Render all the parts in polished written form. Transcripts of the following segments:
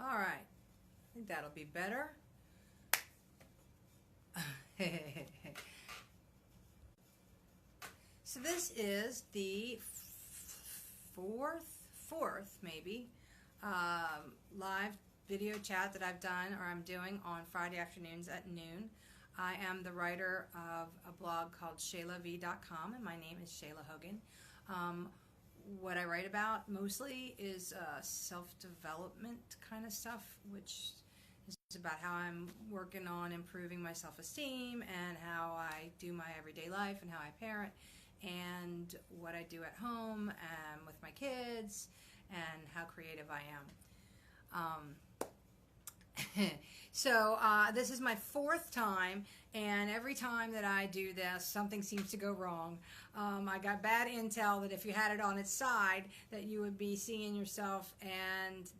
All right, I think that'll be better. So this is the fourth maybe live video chat that I've done or I'm doing on Friday afternoons at noon. I am the writer of a blog called ShaylaV.com, and my name is Shayla Hogan. What I write about mostly is self-development kind of stuff, which is about how I'm working on improving my self-esteem and how I do my everyday life and how I parent and what I do at home and with my kids and how creative I am. So this is my fourth time, and every time that I do this, something seems to go wrong. I got bad intel that if you had it on its side, that you would be seeing yourself, and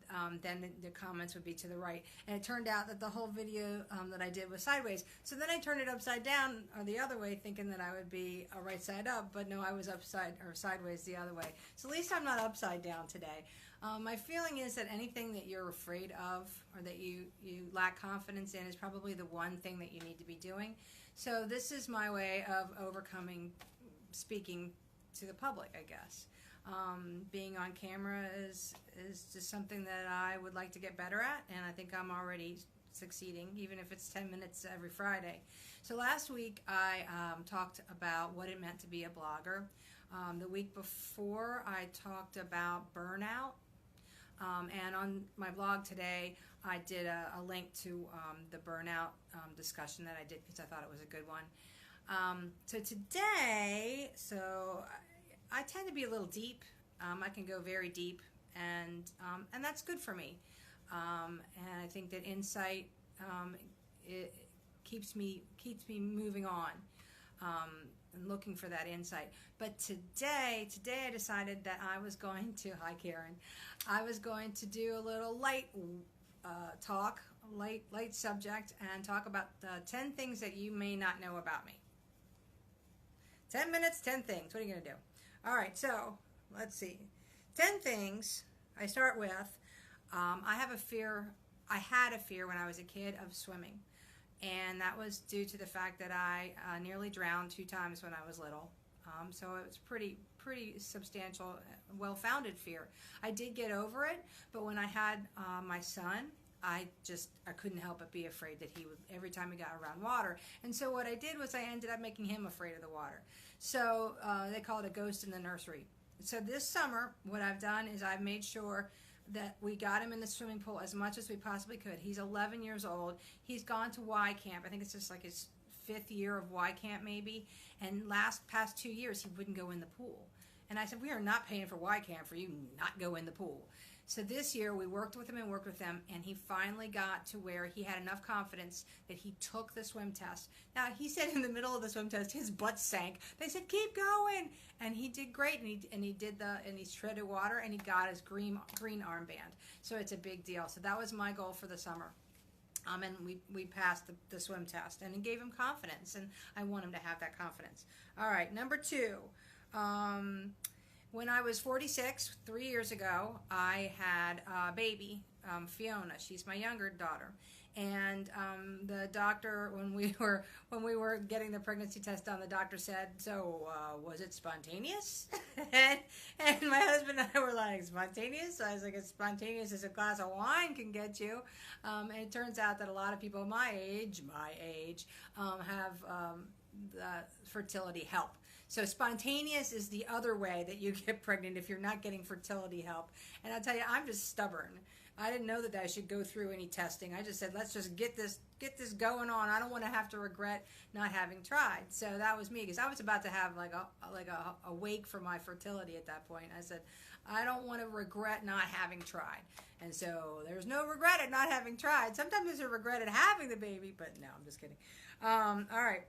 then the comments would be to the right. And it turned out that the whole video that I did was sideways. So then I turned it upside down or the other way, thinking that I would be right side up, but no, I was upside or sideways the other way. So at least I'm not upside down today. My feeling is that anything that you're afraid of or that you lack confidence in is probably the one thing that you need to be doing. So this is my way of overcoming speaking to the public, I guess. Being on camera is just something that I would like to get better at, and I think I'm already succeeding, even if it's 10 minutes every Friday. So last week I talked about what it meant to be a blogger. The week before I talked about burnout. And on my blog today, I did a link to the burnout discussion that I did because I thought it was a good one. So today, I tend to be a little deep. I can go very deep, and that's good for me. And I think that insight it keeps me moving on. And looking for that insight. But today I decided that I was going to, hi Karen, I was going to do a little light talk, light subject, and talk about the 10 things that you may not know about me. 10 minutes, 10 things. What are you going to do? All right, so let's see. 10 things. I start with, I had a fear when I was a kid of swimming. And that was due to the fact that I nearly drowned 2 times when I was little. So it was pretty substantial, well-founded fear. I did get over it, but when I had my son, I couldn't help but be afraid that he would, every time he got around water. And so what I did was I ended up making him afraid of the water. So they call it a ghost in the nursery. So this summer, what I've done is I've made sure that we got him in the swimming pool as much as we possibly could. He's 11 years old. He's gone to Y camp. I think it's just like his 5th year of Y camp maybe. And past 2 years, he wouldn't go in the pool. And I said, we are not paying for Y camp for you not go in the pool. So this year we worked with him, and he finally got to where he had enough confidence that he took the swim test. Now, he said in the middle of the swim test, his butt sank. They said, keep going. And he did great, and he treaded water, and he got his green armband. So it's a big deal. So that was my goal for the summer. And we passed the swim test, and it gave him confidence, and I want him to have that confidence. All right, number 2. When I was 46, 3 years ago, I had a baby, Fiona. She's my younger daughter, and the doctor, when we were getting the pregnancy test done, the doctor said, "So was it spontaneous?" and my husband and I were like, "Spontaneous?" So I was like, "As spontaneous as a glass of wine can get you." And it turns out that a lot of people my age, have fertility help. So spontaneous is the other way that you get pregnant if you're not getting fertility help. And I'll tell you, I'm just stubborn. I didn't know that I should go through any testing. I just said, let's just get this going on. I don't want to have to regret not having tried. So that was me, because I was about to have like a wake for my fertility at that point. I said, I don't want to regret not having tried. And so there's no regret at not having tried. Sometimes there's a regret at having the baby, but no, I'm just kidding. All right.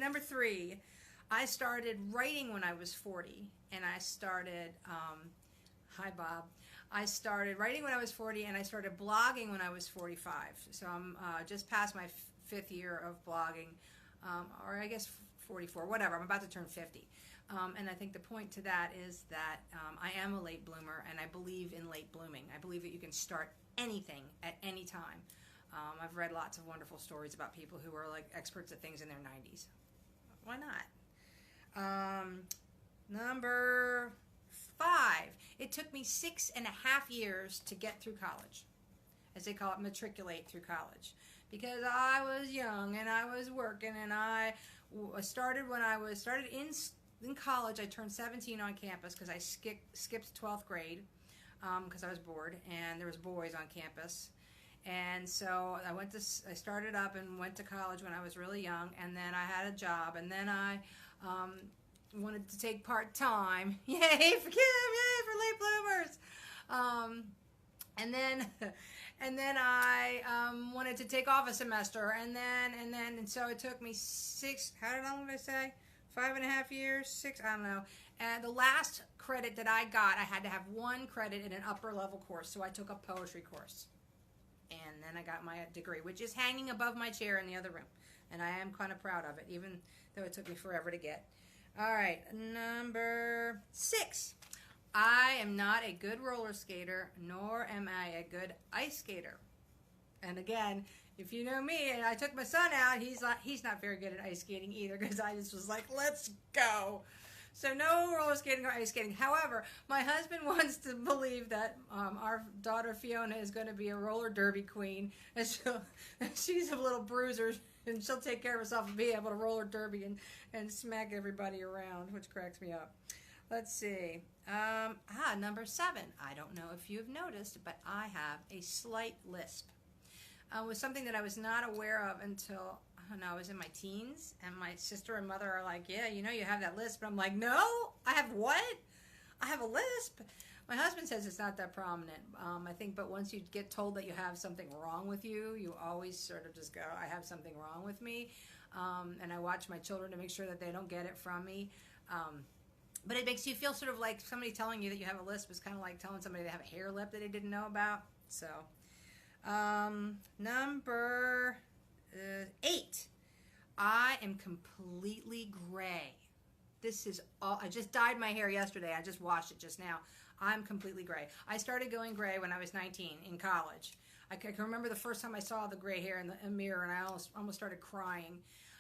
Number 3. I started writing when I was 40, and I started, hi Bob, I started writing when I was 40, and I started blogging when I was 45. So I'm just past my 5th year of blogging, or I guess 44, whatever. I'm about to turn 50. And I think the point to that is that I am a late bloomer, and I believe in late blooming. I believe that you can start anything at any time. I've read lots of wonderful stories about people who are like experts at things in their 90s. Why not? Number 5. It took me 6.5 years to get through college, as they call it, matriculate through college, because I was young and I was working, and I started in college. I turned 17 on campus because I skipped 12th grade because I was bored, and there was boys on campus. And so I started up and went to college when I was really young, and then I had a job, and then I wanted to take part-time. Yay for Kim! Yay for late bloomers! And then I wanted to take off a semester, and so it took me 5.5 years, 6, I don't know. And the last credit that I got, I had to have 1 credit in an upper level course, so I took a poetry course. And then I got my degree, which is hanging above my chair in the other room. And I am kind of proud of it, even though it took me forever to get. All right, number 6. I am not a good roller skater, nor am I a good ice skater. And again, if you know me, and I took my son out, he's not very good at ice skating either, because I just was like, let's go. So no roller skating or ice skating. However, my husband wants to believe that our daughter Fiona is going to be a roller derby queen, and she's a little bruiser, and she'll take care of herself and be able to roller derby and smack everybody around, which cracks me up. Let's see. Number 7. I don't know if you've noticed, but I have a slight lisp. It was something that I was not aware of until I was in my teens, and my sister and mother are like, yeah, you know you have that lisp. But I'm like, no, I have what? I have a lisp. My husband says it's not that prominent, I think, but once you get told that you have something wrong with you, you always sort of just go, I have something wrong with me, and I watch my children to make sure that they don't get it from me. But it makes you feel sort of like somebody telling you that you have a lisp is kind of like telling somebody they have a hair lip that they didn't know about. So, number 8. I am completely gray. This is all. I just dyed my hair yesterday. I just washed it just now. I'm completely gray. I started going gray when I was 19 in college. I can remember the first time I saw the gray hair in the mirror, and I almost started crying.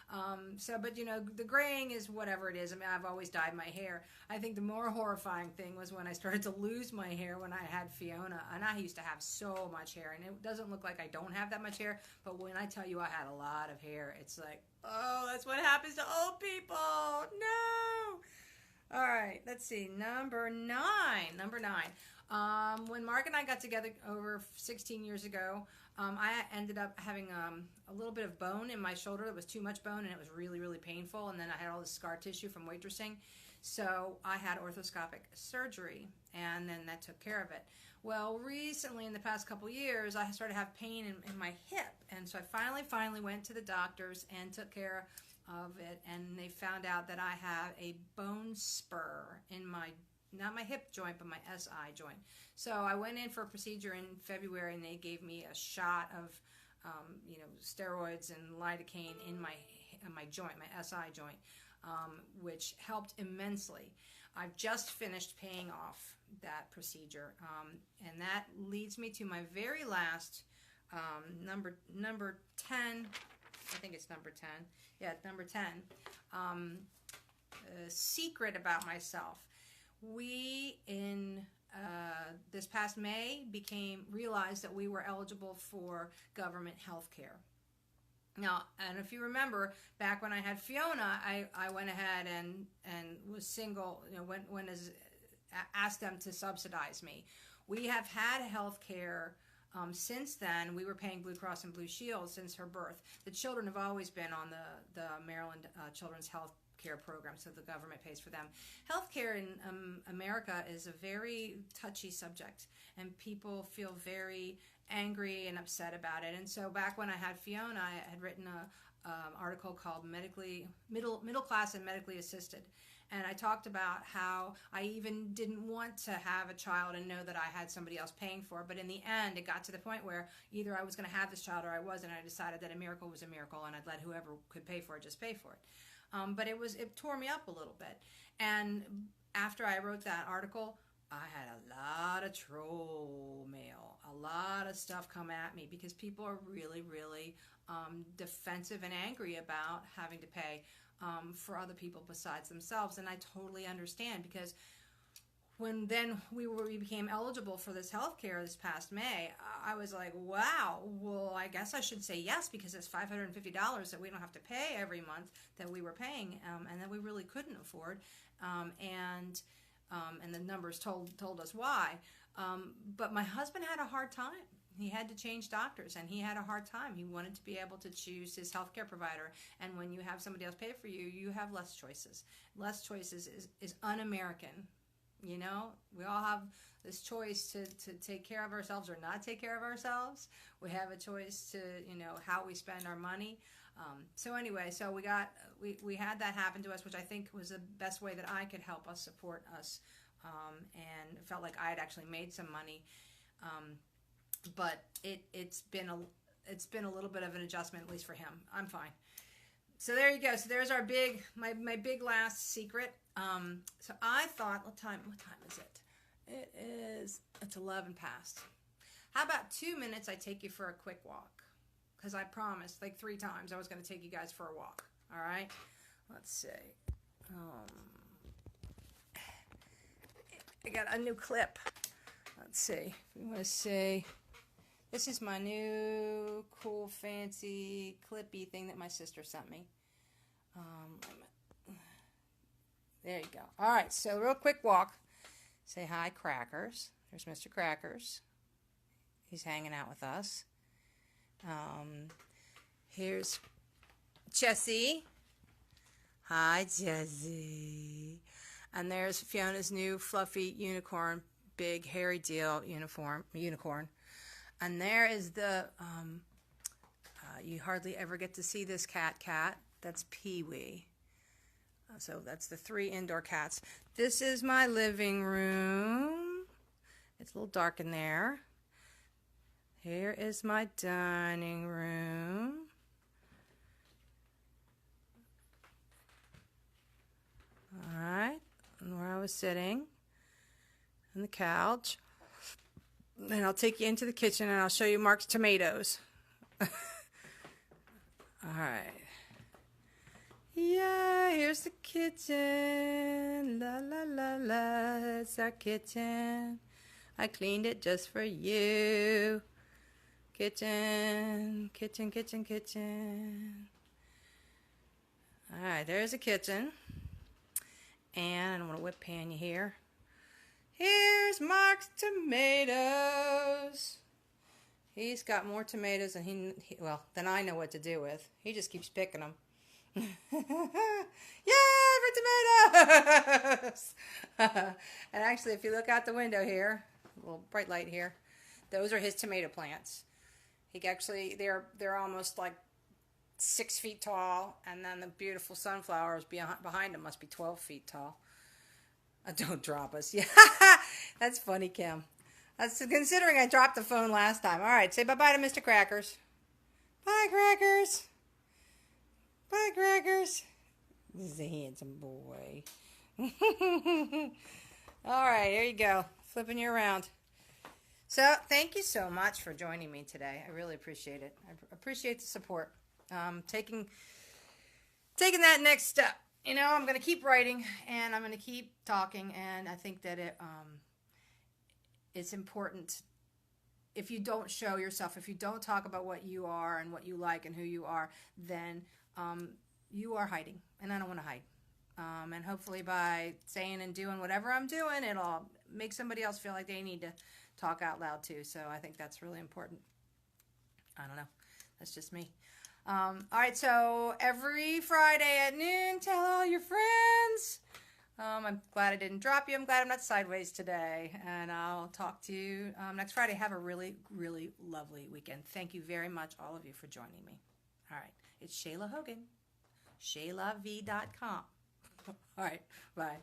But you know, the graying is whatever it is. I mean, I've always dyed my hair. I think the more horrifying thing was when I started to lose my hair when I had Fiona, and I used to have so much hair, and it doesn't look like I don't have that much hair, but when I tell you I had a lot of hair, it's like, oh, that's what happens to old people. No. All right, let's see. Number 9. When Mark and I got together over 16 years ago, I ended up having a little bit of bone in my shoulder. It was too much bone, and it was really, really painful. And then I had all this scar tissue from waitressing. So I had arthroscopic surgery, and then that took care of it. Well, recently, in the past couple years, I started to have pain in my hip. And so I finally went to the doctors and took care of it. And they found out that I have a bone spur in my, not my hip joint, but my SI joint. So I went in for a procedure in February, and they gave me a shot of, steroids and lidocaine in my joint, my SI joint, which helped immensely. I've just finished paying off that procedure, and that leads me to my very last number 10. I think it's number 10. Yeah, number 10. Secret about myself. We in this past May realized that we were eligible for government health care. Now, and if you remember, back when I had Fiona, I went ahead and was single, asked them to subsidize me. We have had health care since then. We were paying Blue Cross and Blue Shield since her birth. The children have always been on the Maryland Children's Health Care program, so the government pays for them. Healthcare in America is a very touchy subject, and people feel very angry and upset about it. And so back when I had Fiona, I had written a article called Middle Class and Medically Assisted, and I talked about how I even didn't want to have a child and know that I had somebody else paying for it. But in the end, it got to the point where either I was going to have this child or I wasn't. I decided that a miracle was a miracle, and I'd let whoever could pay for it just pay for it. But it tore me up a little bit. And after I wrote that article, I had a lot of troll mail, a lot of stuff come at me because people are really, really defensive and angry about having to pay for other people besides themselves. And I totally understand, because when then we became eligible for this health care this past May, I was like, wow, well, I guess I should say yes, because it's $550 that we don't have to pay every month that we were paying, and that we really couldn't afford. And the numbers told us why. But my husband had a hard time. He had to change doctors, and he had a hard time. He wanted to be able to choose his healthcare provider, and when you have somebody else pay for you, you have less choices. Less choices is un-American. You know, we all have this choice to take care of ourselves or not take care of ourselves. We have a choice to, how we spend our money. So anyway, so we had that happen to us, which I think was the best way that I could help us, support us, and felt like I had actually made some money. But it's been a little bit of an adjustment, at least for him. I'm fine. So there you go. So there's our my big last secret. So I thought, what time is it? It's 11 past. How about 2 minutes I take you for a quick walk? Because I promised like 3 times I was going to take you guys for a walk. All right? Let's see. I got a new clip. Let's see. We want to see. This is my new cool fancy clippy thing that my sister sent me. There you go. All right, so real quick walk. Say hi, Crackers. There's Mr. Crackers. He's hanging out with us. Here's Jessie. Hi, Jessie. And there's Fiona's new fluffy unicorn, big hairy deal unicorn. And there is the, you hardly ever get to see this cat. That's Pee-wee. So that's the 3 indoor cats. This is my living room. It's a little dark in there. Here is my dining room. All right, and where I was sitting on the couch. And I'll take you into the kitchen and I'll show you Mark's tomatoes. All right. Yeah, here's the kitchen. La, la, la, la. It's our kitchen. I cleaned it just for you. Kitchen, kitchen, kitchen, kitchen. All right, there's the kitchen. And I'm going to whip pan you here. Here's Mark's tomatoes. He's got more tomatoes than I know what to do with. He just keeps picking them. Yay for tomatoes! And actually, if you look out the window here, a little bright light here, those are his tomato plants. They're almost like 6 feet tall, and then the beautiful sunflowers behind them must be 12 feet tall. Don't drop us. Yeah, that's funny, Kim. That's considering I dropped the phone last time. All right, say bye-bye to Mr. Crackers. Bye, Crackers. Bye, Crackers. This is a handsome boy. All right, here you go. Flipping you around. So, thank you so much for joining me today. I really appreciate it. I appreciate the support. Taking that next step. I'm going to keep writing, and I'm going to keep talking, and I think that it's important. If you don't show yourself, if you don't talk about what you are and what you like and who you are, then you are hiding, and I don't want to hide. And hopefully by saying and doing whatever I'm doing, it'll make somebody else feel like they need to talk out loud too. So I think that's really important. I don't know. That's just me. All right, so every Friday at noon, tell all your friends. I'm glad I didn't drop you. I'm glad I'm not sideways today. And I'll talk to you next Friday. Have a really, really lovely weekend. Thank you very much, all of you, for joining me. All right, it's Shayla Hogan, ShaylaV.com. All right, bye.